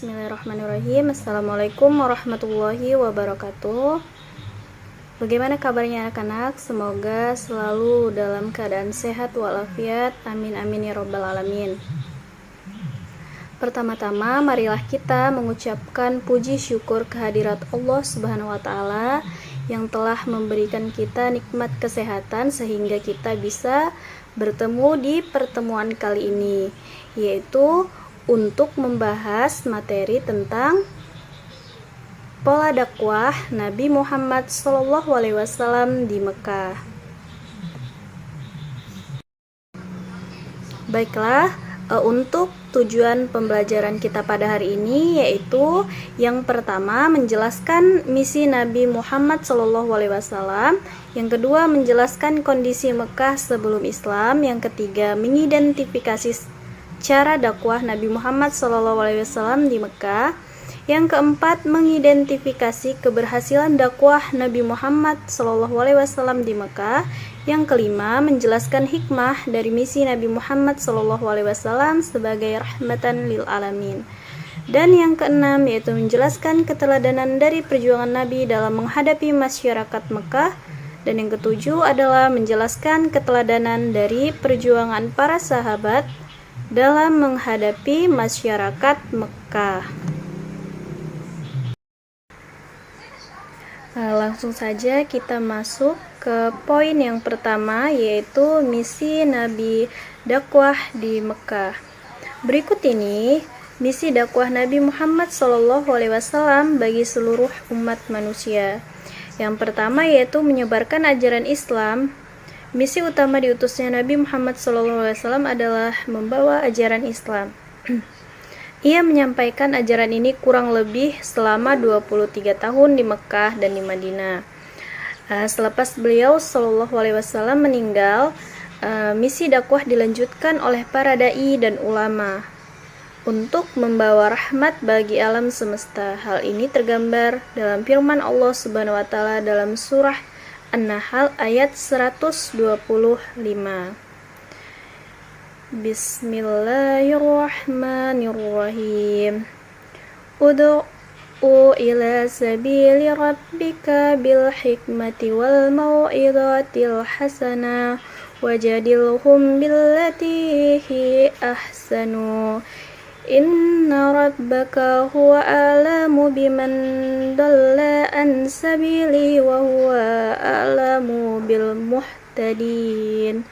Bismillahirrahmanirrahim. Assalamualaikum warahmatullahi wabarakatuh. Bagaimana kabarnya anak-anak? Semoga selalu dalam keadaan sehat walafiat. Amin amin ya rabbal alamin. Pertama-tama marilah kita mengucapkan puji syukur kehadirat Allah Subhanahu wa taala yang telah memberikan kita nikmat kesehatan sehingga kita bisa bertemu di pertemuan kali ini, yaitu untuk membahas materi tentang pola dakwah Nabi Muhammad SAW di Mekah. Baiklah, untuk tujuan pembelajaran kita pada hari ini yaitu yang pertama menjelaskan misi Nabi Muhammad SAW, yang kedua menjelaskan kondisi Mekah sebelum Islam, yang ketiga mengidentifikasi cara dakwah Nabi Muhammad SAW di Mekah, yang keempat mengidentifikasi keberhasilan dakwah Nabi Muhammad SAW di Mekah, yang kelima menjelaskan hikmah dari misi Nabi Muhammad SAW sebagai rahmatan lil alamin, dan yang keenam yaitu menjelaskan keteladanan dari perjuangan Nabi dalam menghadapi masyarakat Mekah, dan yang ketujuh adalah menjelaskan keteladanan dari perjuangan para sahabat dalam menghadapi masyarakat Mekah. Langsung saja kita masuk ke poin yang pertama, yaitu misi Nabi dakwah di Mekah. Berikut ini misi dakwah Nabi Muhammad SAW bagi seluruh umat manusia. Yang pertama yaitu menyebarkan ajaran Islam. Misi utama diutusnya Nabi Muhammad SAW adalah membawa ajaran Islam. Ia menyampaikan ajaran ini kurang lebih selama 23 tahun di Mekah dan di Madinah. Selepas beliau SAW meninggal, misi dakwah dilanjutkan oleh para dai dan ulama untuk membawa rahmat bagi alam semesta. Hal ini tergambar dalam firman Allah Subhanahu wa taala dalam surah An-Nahl ayat 125. Bismillahirrahmanirrahim. Ud'u ila sabili rabbika bil hikmati wal mau'izatil hasanah wajadilhum billati hi ahsanu. Inna rabbaka huwa a'lamu biman dalla an sabili wa huwa a'lamu bil muhtadin.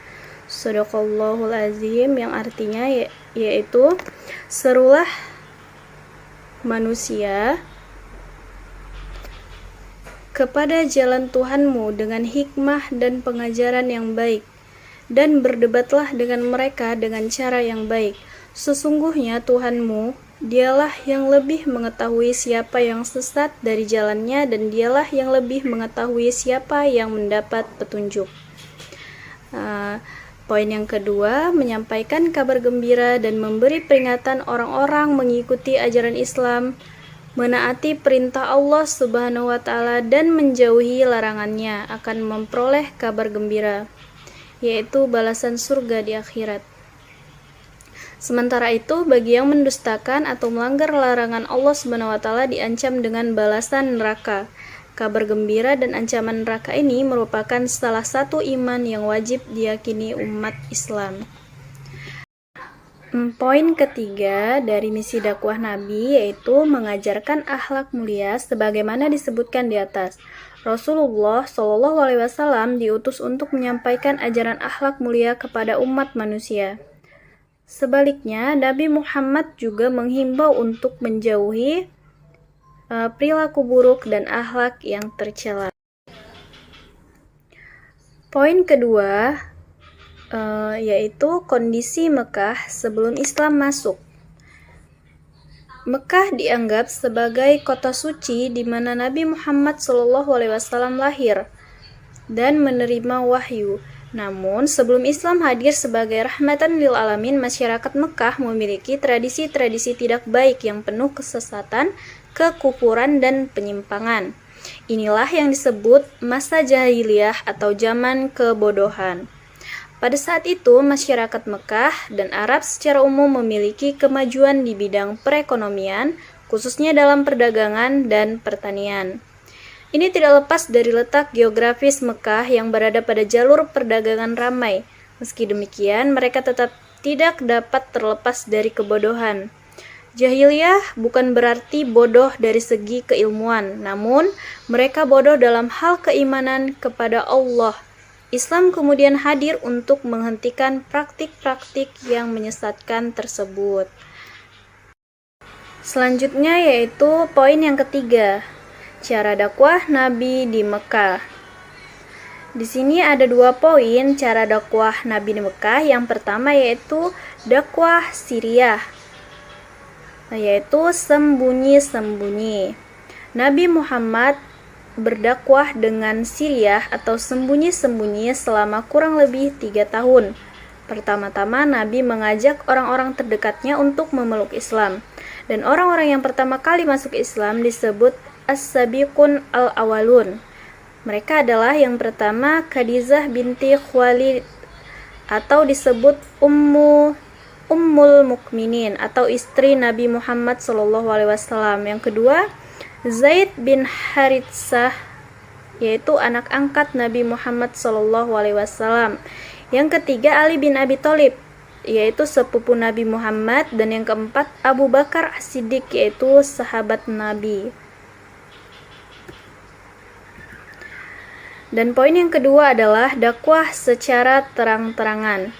Shadaqallahul azim, yang artinya yaitu serulah manusia kepada jalan Tuhanmu dengan hikmah dan pengajaran yang baik, dan berdebatlah dengan mereka dengan cara yang baik. Sesungguhnya Tuhanmu, dialah yang lebih mengetahui siapa yang sesat dari jalannya, dan dialah yang lebih mengetahui siapa yang mendapat petunjuk. Poin yang kedua, menyampaikan kabar gembira dan memberi peringatan orang-orang mengikuti ajaran Islam, menaati perintah Allah Subhanahu wa taala dan menjauhi larangannya akan memperoleh kabar gembira, yaitu balasan surga di akhirat. Sementara itu, bagi yang mendustakan atau melanggar larangan Allah Subhanahu wa taala diancam dengan balasan neraka. Kabar gembira dan ancaman neraka ini merupakan salah satu iman yang wajib diyakini umat Islam. Poin ketiga dari misi dakwah Nabi yaitu mengajarkan akhlak mulia sebagaimana disebutkan di atas. Rasulullah SAW diutus untuk menyampaikan ajaran akhlak mulia kepada umat manusia. Sebaliknya, Nabi Muhammad juga menghimbau untuk menjauhi perilaku buruk dan akhlak yang tercela. Poin kedua yaitu kondisi Mekah sebelum Islam masuk. Mekah dianggap sebagai kota suci di mana Nabi Muhammad SAW lahir dan menerima wahyu. Namun, sebelum Islam hadir sebagai rahmatan lil alamin, masyarakat Mekah memiliki tradisi-tradisi tidak baik yang penuh kesesatan, kekufuran, dan penyimpangan. Inilah yang disebut masa jahiliyah atau zaman kebodohan. Pada saat itu, masyarakat Mekah dan Arab secara umum memiliki kemajuan di bidang perekonomian, khususnya dalam perdagangan dan pertanian. Ini tidak lepas dari letak geografis Mekah yang berada pada jalur perdagangan ramai. Meski demikian, mereka tetap tidak dapat terlepas dari kebodohan. Jahiliyah bukan berarti bodoh dari segi keilmuan, namun mereka bodoh dalam hal keimanan kepada Allah. Islam kemudian hadir untuk menghentikan praktik-praktik yang menyesatkan tersebut. Selanjutnya yaitu poin yang ketiga, cara dakwah Nabi di Mekah. Di sini ada 2 poin cara dakwah Nabi di Mekah. Yang pertama yaitu dakwah siriyah, yaitu sembunyi-sembunyi. Nabi Muhammad berdakwah dengan siriyah atau sembunyi-sembunyi selama kurang lebih 3 tahun. Pertama-tama Nabi mengajak orang-orang terdekatnya untuk memeluk Islam. Dan orang-orang yang pertama kali masuk Islam disebut as-sabiqun al-awalun. Mereka adalah yang pertama Khadijah binti Khuwailid atau disebut Ummul Mukminin atau istri Nabi Muhammad SAW. Yang kedua Zaid bin Haritsah, yaitu anak angkat Nabi Muhammad SAW. Yang ketiga Ali bin Abi Thalib, yaitu sepupu Nabi Muhammad. Dan yang keempat Abu Bakar As-Siddiq, yaitu sahabat Nabi. Dan poin yang kedua adalah dakwah secara terang-terangan.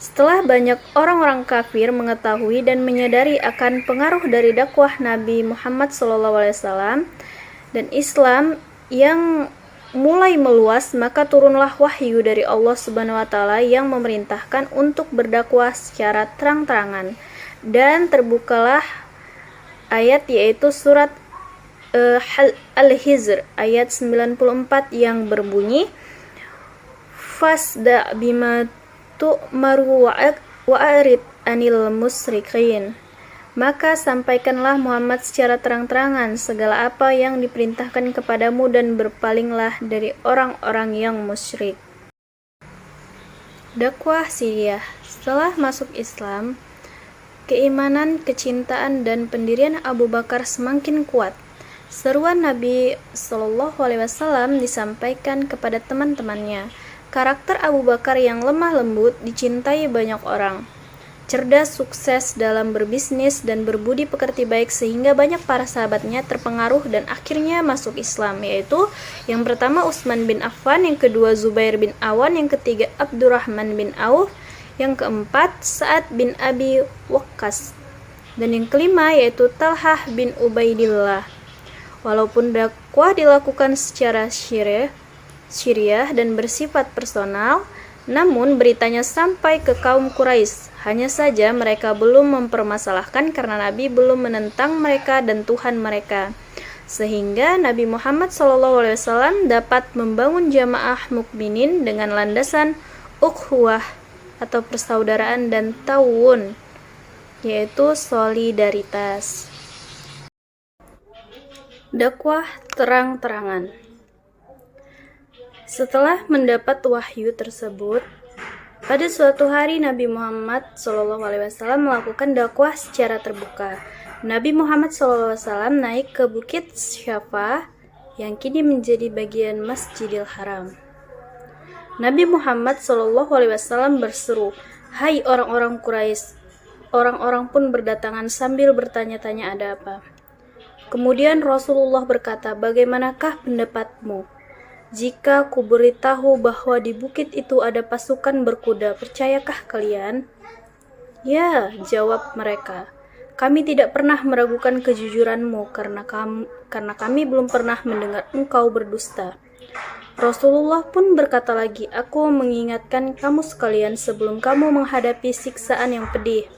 Setelah banyak orang-orang kafir mengetahui dan menyadari akan pengaruh dari dakwah Nabi Muhammad SAW dan Islam yang mulai meluas, maka turunlah wahyu dari Allah Subhanahu wa taala yang memerintahkan untuk berdakwah secara terang-terangan. Dan terbukalah ayat yaitu surat Al-Hijr ayat 94 yang berbunyi Fasda bima tu'maru wa'arid anil musyrikin. Maka sampaikanlah Muhammad secara terang-terangan segala apa yang diperintahkan kepadamu dan berpalinglah dari orang-orang yang musyrik. Dakwah siriyah. Setelah masuk Islam, keimanan, kecintaan, dan pendirian Abu Bakar semakin kuat. Seruan Nabi SAW disampaikan kepada teman-temannya. Karakter Abu Bakar yang lemah lembut dicintai banyak orang. Cerdas, sukses dalam berbisnis, dan berbudi pekerti baik sehingga banyak para sahabatnya terpengaruh dan akhirnya masuk Islam, yaitu yang pertama Utsman bin Affan, yang kedua Zubair bin Awan, yang ketiga Abdurrahman bin Auf, yang keempat Sa'ad bin Abi Waqqas, dan yang kelima yaitu Talhah bin Ubaidillah. Walaupun dakwah dilakukan secara syiriah dan bersifat personal, namun beritanya sampai ke kaum Quraisy. Hanya saja mereka belum mempermasalahkan karena Nabi belum menentang mereka dan Tuhan mereka. Sehingga Nabi Muhammad SAW dapat membangun jamaah mukminin dengan landasan ukhuwah atau persaudaraan dan ta'awun, yaitu solidaritas. Dakwah terang-terangan. Setelah mendapat wahyu tersebut, pada suatu hari Nabi Muhammad SAW melakukan dakwah secara terbuka. Nabi Muhammad SAW naik ke Bukit Syafa yang kini menjadi bagian Masjidil Haram. Nabi Muhammad SAW berseru, "Hai orang-orang Quraisy!" Orang-orang pun berdatangan sambil bertanya-tanya ada apa. Kemudian Rasulullah berkata, "Bagaimanakah pendapatmu? Jika kuberitahu bahwa di bukit itu ada pasukan berkuda, percayakah kalian?" "Ya," jawab mereka, "kami tidak pernah meragukan kejujuranmu karena kami belum pernah mendengar engkau berdusta." Rasulullah pun berkata lagi, "Aku mengingatkan kamu sekalian sebelum kamu menghadapi siksaan yang pedih.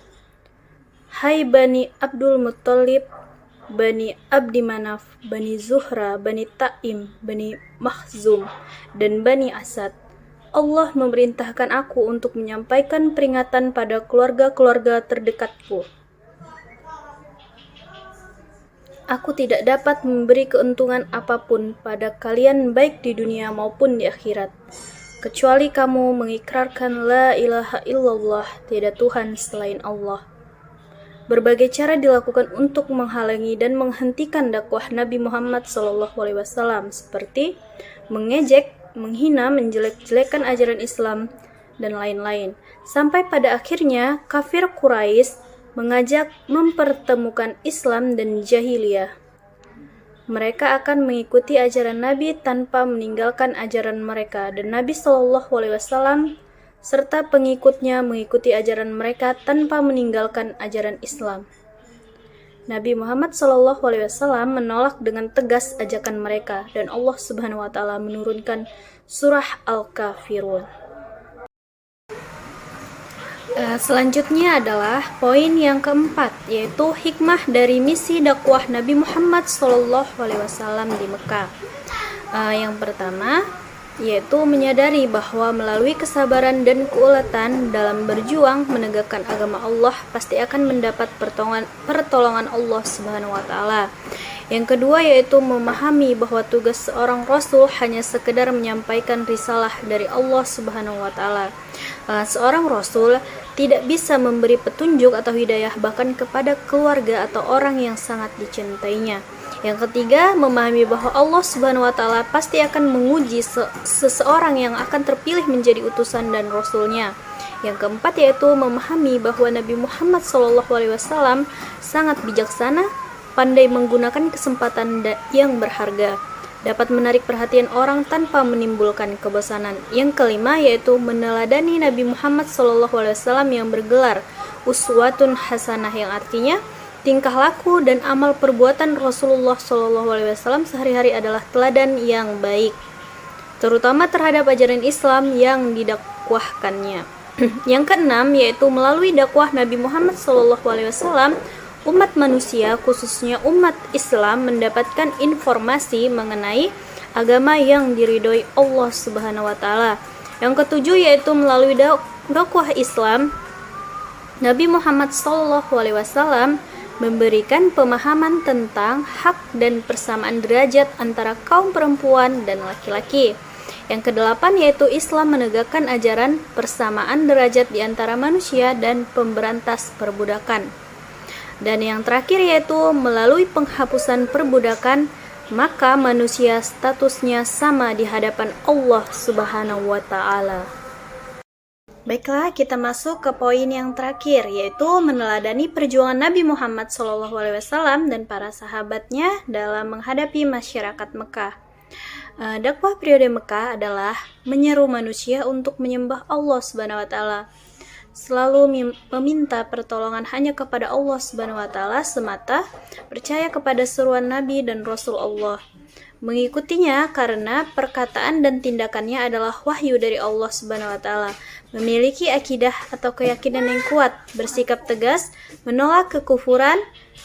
Hai Bani Abdul Muttalib, Bani Abdi Manaf, Bani Zuhra, Bani Ta'im, Bani Makhzum, dan Bani Asad. Allah memerintahkan aku untuk menyampaikan peringatan pada keluarga-keluarga terdekatku. Aku tidak dapat memberi keuntungan apapun pada kalian baik di dunia maupun di akhirat, kecuali kamu mengikrarkan la ilaha illallah, tiada Tuhan selain Allah. Berbagai cara dilakukan untuk menghalangi dan menghentikan dakwah Nabi Muhammad SAW, seperti mengejek, menghina, menjelek-jelekan ajaran Islam, dan lain-lain. Sampai pada akhirnya kafir Quraisy mengajak mempertemukan Islam dan jahiliyah. Mereka akan mengikuti ajaran Nabi tanpa meninggalkan ajaran mereka, dan Nabi SAW serta pengikutnya mengikuti ajaran mereka tanpa meninggalkan ajaran Islam. Nabi Muhammad SAW menolak dengan tegas ajakan mereka, dan Allah Subhanahu wa Ta'ala menurunkan surah Al-Kafirun. Selanjutnya adalah poin yang keempat, yaitu hikmah dari misi dakwah Nabi Muhammad SAW di Mekah. Yang pertama, yaitu menyadari bahwa melalui kesabaran dan keuletan dalam berjuang menegakkan agama Allah pasti akan mendapat pertolongan Allah Subhanahu wa Ta'ala. Yang kedua, yaitu memahami bahwa tugas seorang rasul hanya sekedar menyampaikan risalah dari Allah Subhanahu wa Ta'ala. Seorang rasul tidak bisa memberi petunjuk atau hidayah bahkan kepada keluarga atau orang yang sangat dicintainya. Yang ketiga, memahami bahwa Allah Subhanahu wa Ta'ala pasti akan menguji seseorang yang akan terpilih menjadi utusan dan rasulnya. Yang keempat, yaitu memahami bahwa Nabi Muhammad SAW sangat bijaksana, pandai menggunakan kesempatan yang berharga, dapat menarik perhatian orang tanpa menimbulkan kebosanan. Yang kelima, yaitu meneladani Nabi Muhammad SAW yang bergelar uswatun hasanah, yang artinya tingkah laku dan amal perbuatan Rasulullah SAW sehari-hari adalah teladan yang baik, terutama terhadap ajaran Islam yang didakwahkannya. Yang keenam, yaitu melalui dakwah Nabi Muhammad SAW, umat manusia, khususnya umat Islam, mendapatkan informasi mengenai agama yang diridhoi Allah Subhanahu wa Ta'ala. Yang ketujuh, yaitu melalui dakwah Islam, Nabi Muhammad SAW memberikan pemahaman tentang hak dan persamaan derajat antara kaum perempuan dan laki-laki. Yang kedelapan, yaitu Islam menegakkan ajaran persamaan derajat di antara manusia dan pemberantas perbudakan. Dan yang terakhir, yaitu melalui penghapusan perbudakan, maka manusia statusnya sama di hadapan Allah Subhanahu wa Ta'ala. Baiklah, kita masuk ke poin yang terakhir, yaitu meneladani perjuangan Nabi Muhammad SAW dan para sahabatnya dalam menghadapi masyarakat Mekah. Dakwah periode Mekah adalah menyeru manusia untuk menyembah Allah Subhanahu wa Ta'ala, selalu meminta pertolongan hanya kepada Allah Subhanahu wa Ta'ala semata, percaya kepada seruan Nabi dan Rasul Allah, mengikutinya karena perkataan dan tindakannya adalah wahyu dari Allah Subhanahu wa Ta'ala, memiliki akidah atau keyakinan yang kuat, bersikap tegas, menolak kekufuran,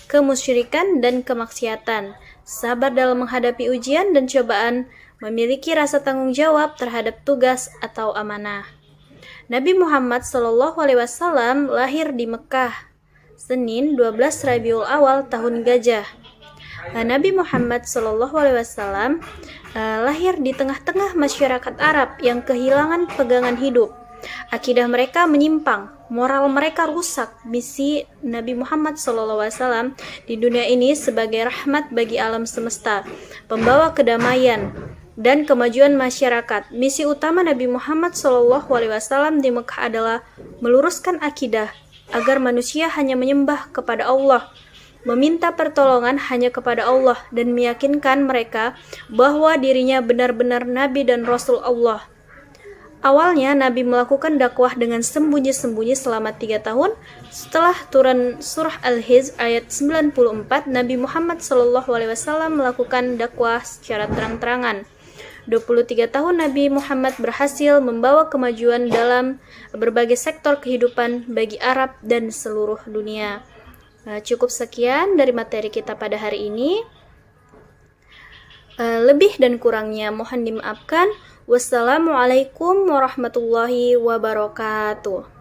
kemusyrikan, dan kemaksiatan, sabar dalam menghadapi ujian dan cobaan, memiliki rasa tanggung jawab terhadap tugas atau amanah. Nabi Muhammad SAW lahir di Mekah, Senin 12 Rabiul Awal tahun Gajah. Nabi Muhammad SAW lahir di tengah-tengah masyarakat Arab yang kehilangan pegangan hidup. Akidah mereka menyimpang, moral mereka rusak. Misi Nabi Muhammad SAW di dunia ini sebagai rahmat bagi alam semesta, pembawa kedamaian dan kemajuan masyarakat. Misi utama Nabi Muhammad SAW di Mekah adalah meluruskan akidah agar manusia hanya menyembah kepada Allah, meminta pertolongan hanya kepada Allah, dan meyakinkan mereka bahwa dirinya benar-benar Nabi dan Rasul Allah. Awalnya Nabi melakukan dakwah dengan sembunyi-sembunyi selama 3 tahun. Setelah turun surah Al-Hijr ayat 94, Nabi Muhammad SAW melakukan dakwah secara terang-terangan. 23 tahun Nabi Muhammad berhasil membawa kemajuan dalam berbagai sektor kehidupan bagi Arab dan seluruh dunia. Cukup sekian dari materi kita pada hari ini. Lebih dan kurangnya mohon dimaafkan. Wassalamualaikum warahmatullahi wabarakatuh.